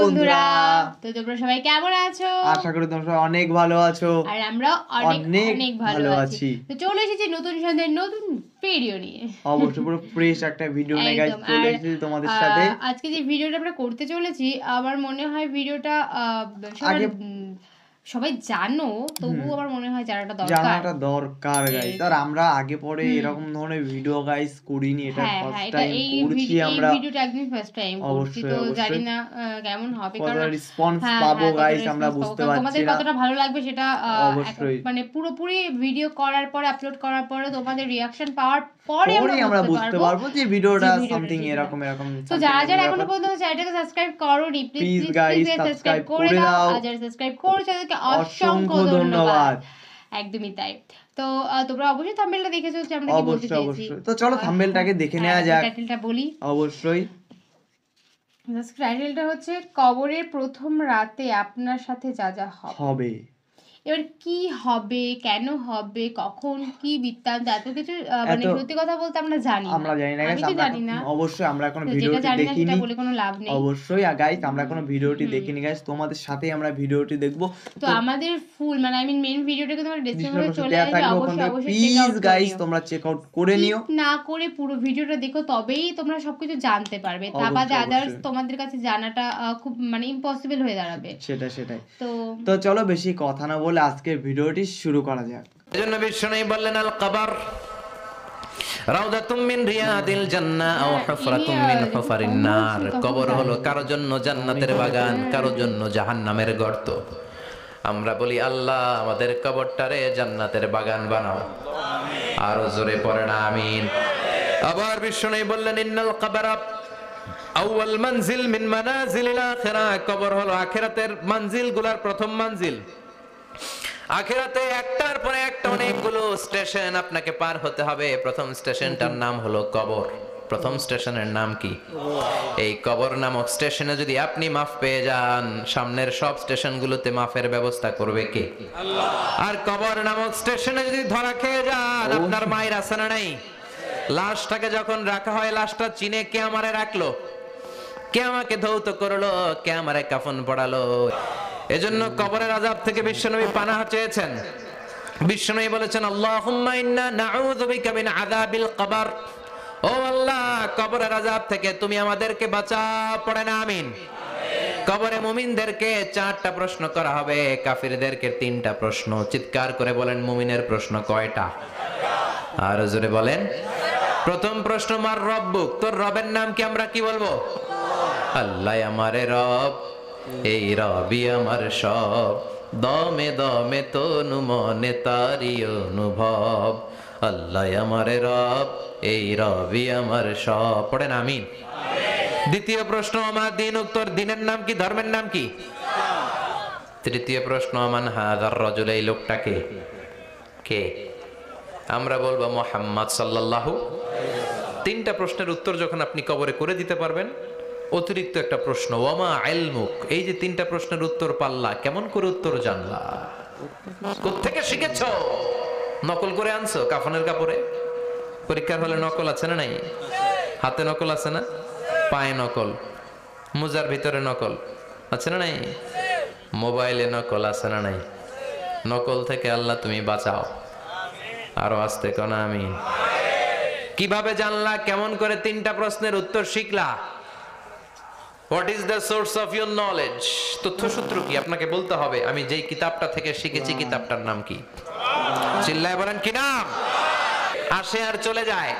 বন্ধুরা, তো তোমরা সবাই কেমন আছো? আশা করি তোমরা সবাই অনেক ভালো আছো। আর আমরা অনেক ভালো আছি। তো চলে এসেছি নতুন সন্ধ্যার নতুন ভিডিও নিয়ে। অবশ্যই পুরো ফ্রেশ একটা ভিডিও নিয়ে গাইস চলে এসেছি তোমাদের সাথে। আজকে যে ভিডিওটা আমরা করতে চলেছি, আমার মনে হয় ভিডিওটা সবাই জানো, তবুও আমার মনে হয় জানাটা দরকার গাইস। আর আমরা আগে পরে এরকম ধরনের ভিডিও গাইস করিনি, এটা ফার্স্ট টাইম করছি আমরা। এই ভিডিওটা একদম ফার্স্ট টাইম করছি, তো জানি না কেমন হবে, কারণ রেসপন্স পাবো গাইস আমরা বুঝতে পারছি না তোমাদের কতটা ভালো লাগবে সেটা। মানে পুরোপুরি ভিডিও করার পরে, আপলোড করার পরে তোমাদের রিঅ্যাকশন পাওয়ার পরে আমরা বুঝতে পারবো যে ভিডিওটা সামথিং এরকম। তো যারা এখনো পর্যন্ত চ্যানেলটাকে সাবস্ক্রাইব করোনি, প্লিজ গাইস সাবস্ক্রাইব করে দাও। আর যারা সাবস্ক্রাইব করেছো তাদেরকে অসংখ্য ধন্যবাদ। একদমই তাই। তো তোমরা অবশ্যই থাম্বনেলটা দেখেছো যে আমরা কি বলতে চাইছি। তো চলো থাম্বনেলটাকে দেখে নেওয়া যাক। টাইটেলটা বলি। অবশ্যই টাইটেলটা হচ্ছে কবরের প্রথম রাতে আপনার সাথে যা যা হবে। এবার কি হবে, কেন হবে, কখন, কি বৃত্তান্ত, এত কিছু মানে সত্যি কথা বলতে আমরা জানি না। আমি তো জানি না। অবশ্যই আমরা এখন ভিডিওটি দেখিনি, বলে কোনো লাভ নেই। অবশ্যই গাইস আমরা এখন ভিডিওটি দেখিনি গাইস, তোমাদের সাথেই আমরা ভিডিওটি দেখব। তো আমাদের ফুল মানে মেইন ভিডিওটাকে তোমরা ডেসক্রিপশনে চলে আসবে, অবশ্যই প্লিজ গাইস তোমরা চেক আউট করে নিও। না করে পুরো ভিডিওটা দেখো, তবেই তোমরা সবকিছু জানতে পারবে। তা বাদে আদার্স তোমাদের কাছে জানাটা খুব মানে ইম্পসিবল হয়ে দাঁড়াবে। সেটাই। তো চলো বেশি কথা না বলে আজকের ভিডিওটি শুরু করা যাক। এজন্য বিষ্ণু বললেন আল কবর রাউদাতুম মিন রিয়াদিল জান্নাহ আও হুফরাতুম মিন হুফারিন নার। কবর হলো কারো জন্য জান্নাতের বাগান, কারো জন্য জাহান্নামের গর্ত। আমরা বলি আল্লাহ আমাদের কবরটারে জান্নাতের বাগান বানাও। আর জোরে পড়েন আমিন। আবার বিষ্ণু বললেন ইন্নাল কবরা আউয়াল মানজিল মিন মানাজিলিল আখিরাহ। কবর হলো আখিরাতের মঞ্জিলগুলোর প্রথম মঞ্জিল। আখিরাতে একটার পরে একটা অনেকগুলো স্টেশন আপনাকে পার হতে হবে। প্রথম স্টেশনটার নাম হলো কবর। প্রথম স্টেশনের নাম কি? এই কবর নামক স্টেশনে যদি আপনি মাফ পেয়ে যান, সামনের সব স্টেশনগুলোতে মাফের ব্যবস্থা করবে কে? আল্লাহ। আর কবর নামক স্টেশনে যদি ধরা খেয়ে যান, আপনার মায়ের আছে না নাই? লাশটাকে যখন রাখা হয়, লাশটা চিনে কে আমারে রাখলো, কে আমাকে ধৌত করলো, কে আমারে কাফন পড়ালো। এজন্য কবরের আযাব থেকে বিশ্বনবী পানাহ চেয়েছেন। বিশ্বনবী বলেছেন আল্লাহুম্মা ইন্না নাউযু বিকা মিন আযাবিল কবর। ও আল্লাহ, কবরের আযাব থেকে তুমি আমাদেরকে বাঁচাও। পড়েন আমিন। কবরে মুমিনদেরকে 4টা প্রশ্ন করা হবে, কাফিরদেরকে 3টা প্রশ্ন। চিৎকার করে বলেন মুমিনের প্রশ্ন কয়টা? আর জোরে বলেন। প্রথম প্রশ্ন মার রব্বুক, তোর রবের নাম কি? আমরা কি বলবো? আল্লাহ আমারে রব, এই রবি আমার সব, দমে দমে তনু মনে তারি অনুভব। আল্লাহ আমারে রব, এই রবি আমার সব। পড়েন আমিন। দ্বিতীয় প্রশ্ন আমার দিন, উত্তর দিনের নাম কি, ধর্মের নাম কি? তৃতীয় প্রশ্ন আমান হাযার রাজুল, এই লোকটাকে কে? আমরা বলবো মুহাম্মদ সাল্লাল্লাহু। 3টা প্রশ্নের উত্তর যখন আপনি কবরে করে দিতে পারবেন, অতিরিক্ত একটা প্রশ্ন ওয়ামা ইলমুক, এই যে 3টা প্রশ্নের উত্তর পাল্লা, কেমন করে উত্তর জানলা, কোত্থেকে শিখেছো? নকল করে আনছো কাফনের কাপড়ে? পরীক্ষার হলে নকল আছে না নাই? হাতে নকল আছে না? পায়ে নকল, মোজার ভিতরে নকল আছে না নাই? মোবাইলে নকল আছে না নাই? নকল থেকে আল্লাহ তুমি বাঁচাও। আরো আস্তে কোন আমিন। কিভাবে জানলা, কেমন করে 3টা প্রশ্নের উত্তর শিখলা? What is the source of your knowledge? তথ্যসূত্র কি আপনাকে বলতে হবে। আমি যেই কিতাবটা থেকে শিখেছি, কিতাবটার নাম কি? চিল্লায় বলেন কি নাম? আসে আর চলে যায়।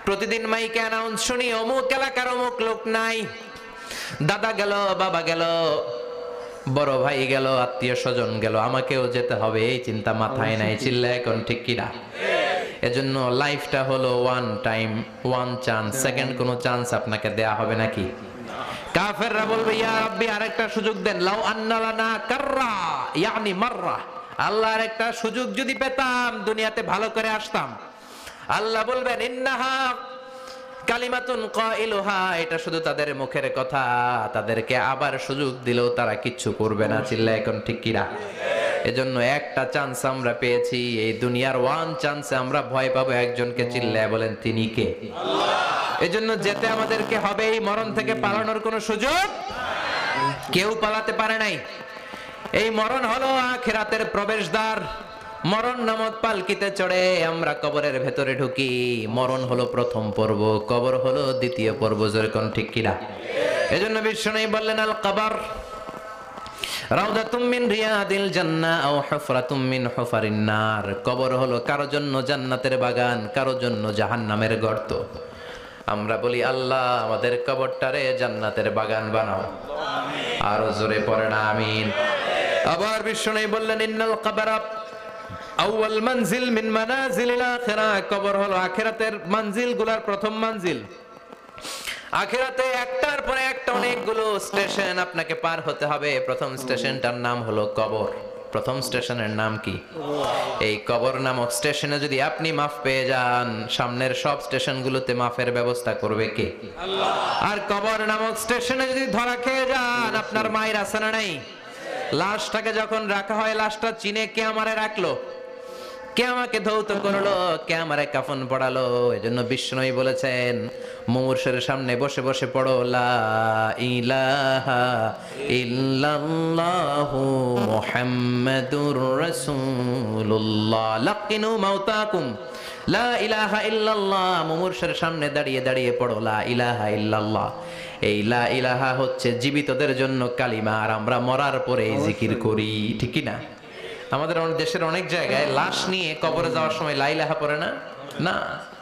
প্রতিদিন মাইকে অ্যানাউন্স শুনি অমুক এলাকার অমুক লোক নাই। দাদা গেল, বাবা গেল, বড় ভাই গেল, আত্মীয় স্বজন গেল, আমাকেও যেতে হবে, এই চিন্তা মাথায় নাই। চিল্লায় এখন ঠিক কিনা? এজন্য লাইফটা হলো one time, one chance, second কোনো চান্স আপনাকে দেয়া হবে নাকি? কাফেররা বলবে ইয়া রাব্বি আরেকটা সুযোগ দেন, লাউ আন্না লানা কাররা ইয়ানি মাররা, আল্লাহ আরেকটা সুযোগ যদি পেতাম দুনিয়াতে ভালো করে আসতাম। আল্লাহ বলবেন ইন্নাহা কালিমাতুন কাইলুহা, এটা শুধু তাদের মুখের কথা, তাদেরকে আবার সুযোগ দিলেও তারা কিচ্ছু করবে না। চিল্লা এখন ঠিক কিনা? এজন্য একটা চান্স আমরা পেয়েছি, এই দুনিয়ার ওয়ান চান্সে আমরা ভয় পাবো একজনকে। চিল্লায় বলেন তিনি কে? আল্লাহ। এজন্য যেতে আমাদেরকে হবে, এই মরণ থেকে পালানোর কোনো সুযোগ কেউ পালাতে পারে নাই। এই মরণ হলো আখিরাতের প্রবেশদ্বার। মরণ নামক পালকিতে চড়ে আমরা কবরের ভেতরে ঢুকি। মরণ হলো প্রথম পর্ব, কবর হলো দ্বিতীয় পর্ব। যেরকম ঠিক কিনা? এজন্য বিশ্বনবী বললেন, আল কবর রাউদাতুম মিন রিয়াদিল জান্নাহ আও হুফরাতুম মিন হুফারিন নার। কবর হলো কারো জন্য জান্নাতের বাগান, কারো জন্য জাহান্নামের গর্ত। আমরা বলি, আল্লাহ আমাদের কবরটারে জান্নাতের বাগান বানাও। আরো জোরে পড়েন আমিন। আবার বিশ্বনবী বললেন, ইন্নাল কবরা আউয়াল মানজিল মিন মানাজিলিল আখিরাহ। কবর হলো আখিরাতের মানজিলগুলোর প্রথম মানজিল। আখিরাতে একটার পরে একটা অনেকগুলো স্টেশন আপনাকে পার হতে হবে। প্রথম স্টেশনটার নাম হলো কবর। প্রথম স্টেশনের নাম কি? এই কবর নামক স্টেশনে যদি আপনি মাফ পেয়ে যান, সামনের সব স্টেশনগুলোতে মাফের ব্যবস্থা করবে কে? আল্লাহ। আর কবর নামক স্টেশনে যদি ধরা খেয়ে যান, আপনার মায়ের আছে না নাই? লাশটাকে যখন রাখা হয়, লাশটা চিনে কে আমারে রাখলো, কে আমাকে ধৌত করলো, কে আমারে কাফন পড়ালো। এজন্য বিষ্ণুই বলেছেন, মুমূর্ষের সামনে বসে বসে পড়ো, লা ইলাহা ইল্লাল্লাহু মুহাম্মাদুর রাসূলুল্লাহ। লাকিনু মাউতাকুম লা ইলাহা ইল্লাল্লাহ। মুমূর্ষের সামনে দাঁড়িয়ে দাঁড়িয়ে পড়ো, লা ইলাহা ইল্লাল্লাহ। এই লা ইলাহা হচ্ছে জীবিতদের জন্য কালিমা, আর আমরা মরার পরে এই জিকির করি। ঠিক কি না? আমাদের দেশের অনেক জায়গায় লাশ নিয়ে কবরে যাওয়ার সময় লা ইলাহা পড়ে না। না,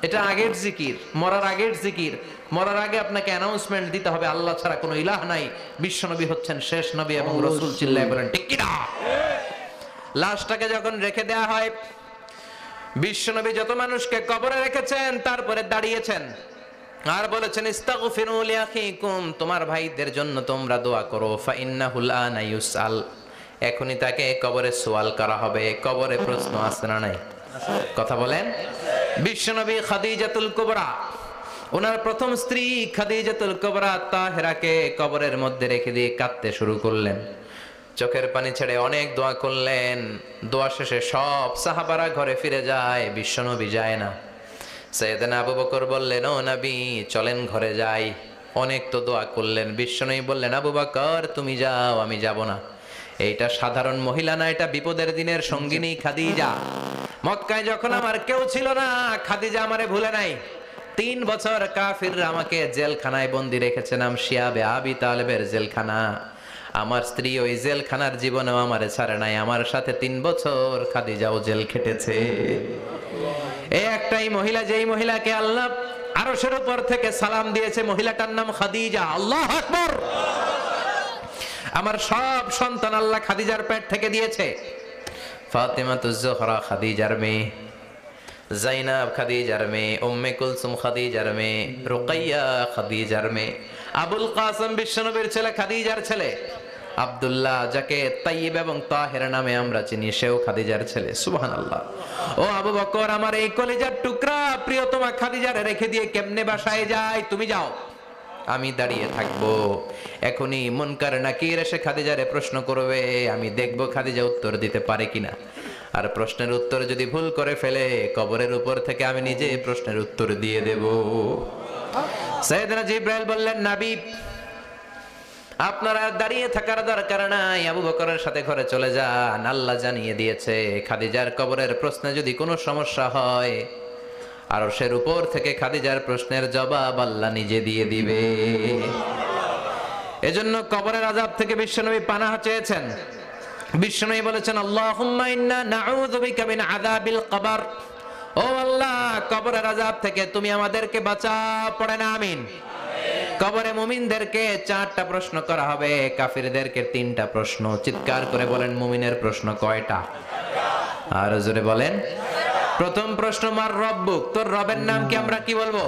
এটা আগের জিকির, মরার আগের জিকির। মরার আগে আপনাকে অ্যানাউন্সমেন্ট দিতে হবে, আল্লাহ ছাড়া কোনো ইলাহ নাই, বিশ্বনবী হচ্ছেন শেষ নবী এবং রাসূল। চিল্লায়ে বলেন ঠিক কি না? লাশটাকে যখন রেখে দেয়া হয়, বিশ্বনবী যত মানুষকে কবরে রেখেছেন তারপরে দাঁড়িয়েছেন আর বলেছেন, ইস্তাগফিরু লিআখিকুম, তোমার ভাইদের জন্য তোমরা দোয়া করো। ফাইন্নাহুল আনা ইউসআল, এখনই তাকে কবরে সওয়াল করা হবে। কবরে প্রশ্ন আছে না নাই? কথা বলেন। বিশ্বনবী খাদিজাতুল কুবরা, ওনার প্রথম স্ত্রী খাদিজাতুল কুবরা তাহেরাকে কবরের মধ্যে রেখে দিয়ে কাঁদতে শুরু করলেন। চোখের পানি ছেড়ে অনেক দোয়া করলেন। দোয়া শেষে সব সাহাবারা ঘরে ফিরে যায়, বিশ্বনবী যায় না। সাইয়েদনা আবু বকর বললেন, ও নবী চলেন ঘরে যাই। অনেক তো দোয়া করলেন। বিশ্বনবী বললেন, আবু বকর তুমি যাও, আমি যাব না। এইটা সাধারণ মহিলা না, এটা বিপদের দিনের সঙ্গিনী খাদিজা। মক্কায় যখন আমার কেউ ছিল না, খাদিজা আমারে ভুলে নাই। 3 বছর কাফিররা আমাকে জেলখানায় বন্দি রেখেছে, নাম শিয়াবে আবি তালেবের জেলখানা। আমার স্ত্রী ওই জেলখানার জীবনেও আমারে ছাড়ে নাই। আমার সাথে 3 বছর খাদিজাও জেল খেটেছে। এই একটাই মহিলা, যেই মহিলাকে আল্লাহ আরশের উপর থেকে সালাম দিয়েছে, মহিলাটার নাম খাদিজা। আল্লাহু আকবার। আমার সব সন্তান আল্লাহ খাদিজার পেট থেকে দিয়েছে। ফাতেমাতুজ জোহরা খাদিজার মেয়ে, জাইনাব খাদিজার মেয়ে, উম্মে কুলসুম খাদিজার মেয়ে, রুকাইয়া খাদিজার মেয়ে, আবুল কাসেম বিশ্বনবীর ছেলে খাদিজার ছেলে, আব্দুল্লাহ যাকে তাইয়্যিব এবং তাহের নামে আমরা চিনি, সেও খাদিজার ছেলে। সুবহানাল্লাহ। ও আবু বকর, আমার এই কলিজার টুকরা প্রিয়তমা খাদিজারে রেখে দিয়ে কেমনে বাসায় যায়? তুমি যাও, আমি দাঁড়িয়ে থাকবো। এখনই মুনকার নাকির এসে খাদিজারে প্রশ্ন করবে, আমি দেখবো খাদিজা উত্তর দিতে পারে কিনা। আর প্রশ্নের উত্তর যদি ভুল করে ফেলে, কবরের উপর থেকে আমি নিজে প্রশ্নের উত্তর দিয়ে দেব। সাইয়েদনা জিবরাইল বললেন, নবী আপনারা দাঁড়িয়ে থাকার দরকার নাই, আবু বকরের সাথে ঘরে চলে যান। আল্লাহ জানিয়ে দিয়েছে, খাদিজার কবরের প্রশ্নে যদি কোনো সমস্যা হয়, আরশের উপর থেকে খাদিজার প্রশ্নের জবাব আল্লাহ নিজে দিয়ে দিবে। এজন্য কবরের আযাব থেকে বিশ্বনবী পানাহ চেয়েছেন। বিশ্বনবী বলেছেন, আল্লাহুম্মা ইন্না নাউযু বিকা মিন আযাবিল কবর। ও আল্লাহ, কবরের আযাব থেকে তুমি আমাদেরকে বাঁচাও। পড়েন আমিন। কবরে মুমিনদেরকে 4টা প্রশ্ন করা হবে, কাফিরদেরকে 3টা প্রশ্ন। চিৎকার করে বলেন, মুমিনের প্রশ্ন কয়টা? আর জোরে বলেন। প্রথম প্রশ্ন, মার রব্বুক, তোর রবের নাম কি? আমরা কি বলবো?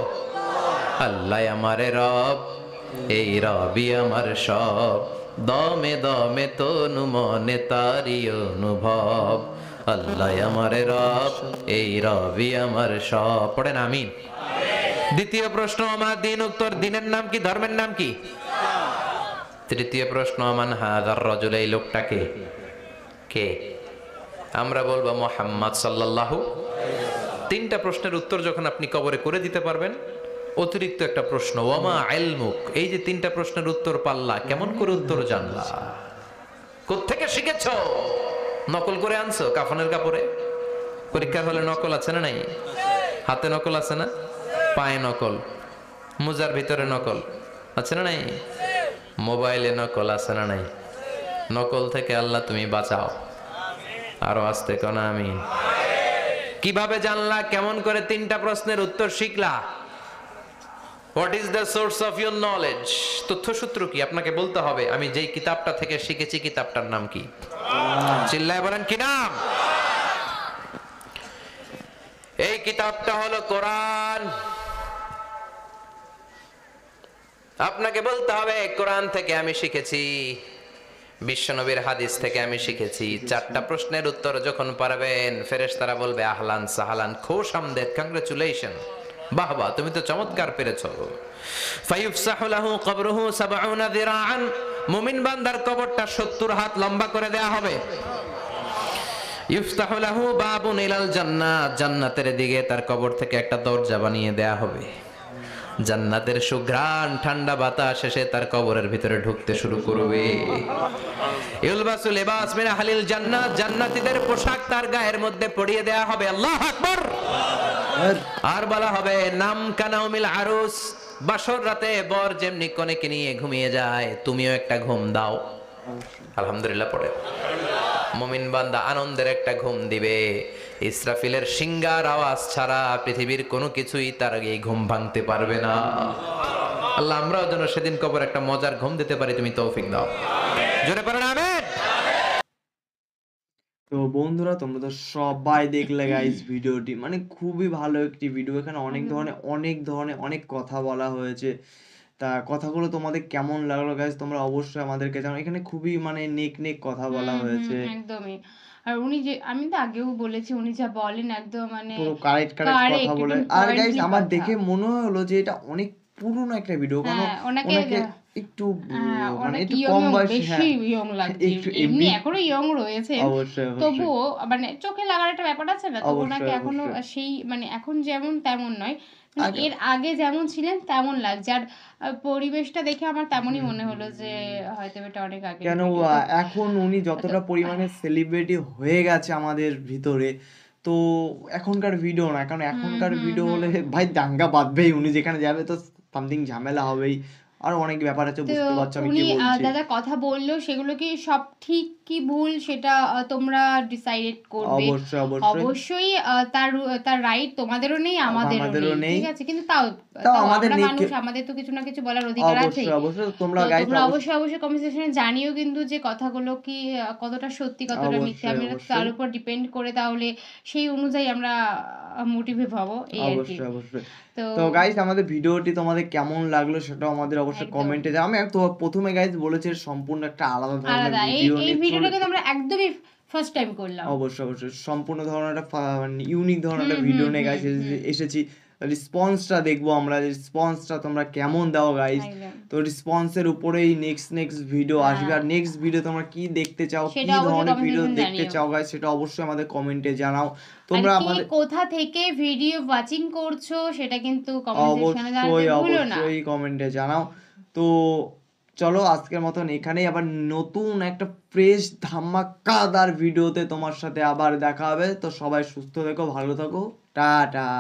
আল্লাহ আমারে রব, এই রবি আমার সব, দমে দমে তনু মনে তারি অনুভব। আল্লাহ আমারে রব, এই রবি আমার সব। পড়েন আমিন। দ্বিতীয় প্রশ্ন, আমার দিন, উত্তর দিনের নাম কি? ধর্মের নাম কি? তৃতীয় প্রশ্ন, আমান হাযার রাজুল, এই লোকটাকে কে? আমরা বলবো মুহাম্মদ সাল্লাল্লাহু। 3টা প্রশ্নের উত্তর যখন আপনি কবরে করে দিতে পারবেন, অতিরিক্ত একটা প্রশ্ন, ওয়ামা ইলমুক, এই যে তিনটা প্রশ্নের উত্তর পাল্লা, কেমন করে উত্তর জানলা? কোত্থেকে শিখেছো? নকল করে আনছো কাফনের কাপড়ে? পরীক্ষার হলে নকল আছে না নাই? হাতে নকল আছে না? পায়ে নকল, মোজার ভিতরে নকল আছে না নাই? মোবাইলে নকল আছে না নাই? নকল থেকে আল্লাহ তুমি বাঁচাও। আরো আসতে কোনা আমিন। কিভাবে জানলা? কেমন করে তিনটা প্রশ্নের উত্তর শিখলা? What is the source of your knowledge? তথ্যসূত্র কি? আপনাকে বলতে হবে আমি যেই কিতাবটা থেকে শিখেছি কিতাবটার নাম কি? চিল্লায় বলেন কি নাম? এই কিতাবটা হলো কোরআন। আপনাকে বলতে হবে কোরআন থেকে আমি শিখেছি, বিশ্বনবীর হাদিস থেকে আমি শিখেছি। চারটা প্রশ্নের উত্তর যখন পারবেন, ফেরেশতারা বলবে আহলান সাহালান, খোশ আমদেদ, কংগ্রাচুলেশন, বাহ বাহ, তুমি তো চমৎকার পেরেছো। ফায়ুফসাহু লাহু কবরুহু ৭০ যিরাআন, মুমিন বান্দার কবরটা ৭০ হাত লম্বা করে দেয়া হবে। ইফতাহু লাহু বাবুন ইলাল জান্নাহ, জান্নাতের দিকে তার কবর থেকে একটা দরজা বানিয়ে দেয়া হবে। জান্নাতের সুঘ্রাণ ঠান্ডা বাতাস এসে তার কবরের ভিতরে ঢুকতে শুরু করবে। ইউলবাসু লিবাস মিন আহলিল জান্নাত, জান্নাতীদের পোশাক তার গায়ের মধ্যে পরিয়ে দেয়া হবে। আল্লাহু আকবার। আর বলা হবে নাম কানাউমিল আরুস, বাসর রাতে বর যেমনি কনেকে নিয়ে ঘুমিয়ে যায়, তুমিও একটা ঘুম দাও। আলহামদুলিল্লাহ পড়ে মুমিন বান্দা আনন্দের একটা ঘুম দিবে। ইসরাফিলের সিংগার আওয়াজ ছাড়া পৃথিবীর কোনো কিছুই তার এই ঘুম ভাঙতে পারবে না। আল্লাহ আমরাও যেন সেদিন কবর একটা মজার ঘুম দিতে পারি, তুমি তৌফিক দাও। জোরে পড়েন আমিন। তো বন্ধুরা, তোমরা তো সবাই দেখলে গাইস ভিডিওটি, মানে খুবই ভালো একটি ভিডিও। এখানে অনেক কথা বলা হয়েছে। তা কথাগুলো তোমাদের কেমন লাগলো গাইস তোমরা অবশ্যই আমাদেরকে জানাও। এখানে খুবই মানে নেক কথা বলা হয়েছে। একদমই। আর উনি যে, আমি তো আগেও বলেছি, উনি যা বলেন একদম মানে পুরো কারেক্ট কথা বলে। আর গাইস আমার দেখে মনে হলো যে এটা অনেক পুরনো একটা ভিডিও, কারণ ওনাকে একটু মানে একটু কম বয়সী, বেশি ইয়ং লাগছে। এমনি এখনো ইয়ং রয়েছে, তবুও মানে চোখে লাগার একটা ব্যাপার আছে না, তো ওনাকে এখনো সেই মানে এখন যেমন তেমন নয়, এর আগে যেমন ছিলেন তেমন লাগছে। আর পরিবেশটা দেখে আমার তেমনই মনে হলো যে হয়তো এটা অনেক আগে। কেন এখন উনি যতটা পরিমাণে সেলিব্রিটি হয়ে গেছে আমাদের ভিতরে, তো এখনকার ভিডিও না, কারণ এখনকার ভিডিও হলে ভাই দাঙ্গা বাঁধবেই, উনি যেখানে যাবে তো সামথিং ঝামেলা হবেই। আর অনেক ব্যাপার আছে, বুঝতে পারছো আমি কি বলছি। দাদা কথা বললো, সেগুলো কি সব ঠিক কি ভুল সেটা তোমরা ডিসাইড করবে। অবশ্যই তার রাইট তোমাদেরও নেই, আমাদেরও নেই, ঠিক আছে? কিন্তু তাও আমাদের মানুষ, আমাদের তো কিছু না কিছু বলার অধিকার আছে। তোমরা অবশ্যই কমেন্ট সেকশনে জানিও কিন্তু যে কথাগুলো কি কতটা সত্যি কতটা মিথ্যা, আমরা তার উপর ডিপেন্ড করে তাহলে সেই অনুযায়ী আমরা মোটিভেট হব, এই আর কি। তো গাইস আমাদের ভিডিওটি তোমাদের কেমন লাগলো সেটাও আমাদের অবশ্যই কমেন্টে জানাও। আমি তো প্রথমে গাইস বলেছি সম্পূর্ণ একটা আলাদা ধরনের ভিডিও, এই ভিডিওটা কিন্তু আমরা একদমই ফার্স্ট টাইম করলাম। অবশ্যই সম্পূর্ণ ধরনের একটা ইউনিক ধরনের একটা ভিডিও নিয়ে গাইস এসেছি। রেসপন্সটা দেখবো আমরা, রেসপন্সটা তোমরা কেমন দাও গাইস। তো রেসপন্সের উপরেই নেক্সট ভিডিও আসবে। আর নেক্সট ভিডিও তোমরা কি দেখতে চাও, কি ধরনের ভিডিও দেখতে চাও গাইস, সেটা অবশ্যই আমাদের কমেন্টে জানাও। তোমরা আমাদের কোথা থেকে ভিডিও ওয়াচিং করছো সেটা কিন্তু কমেন্ট সেকশনে জানাতে ভুলো না, অবশ্যই কমেন্টে জানাও। তো চলো আজকের মতন এখানেই, আবার নতুন একটা ফ্রেশ ধামাকাদার ভিডিওতে তোমার সাথে আবার দেখা হবে। তো সবাই সুস্থ থেকো, ভালো থাকো, টাটা।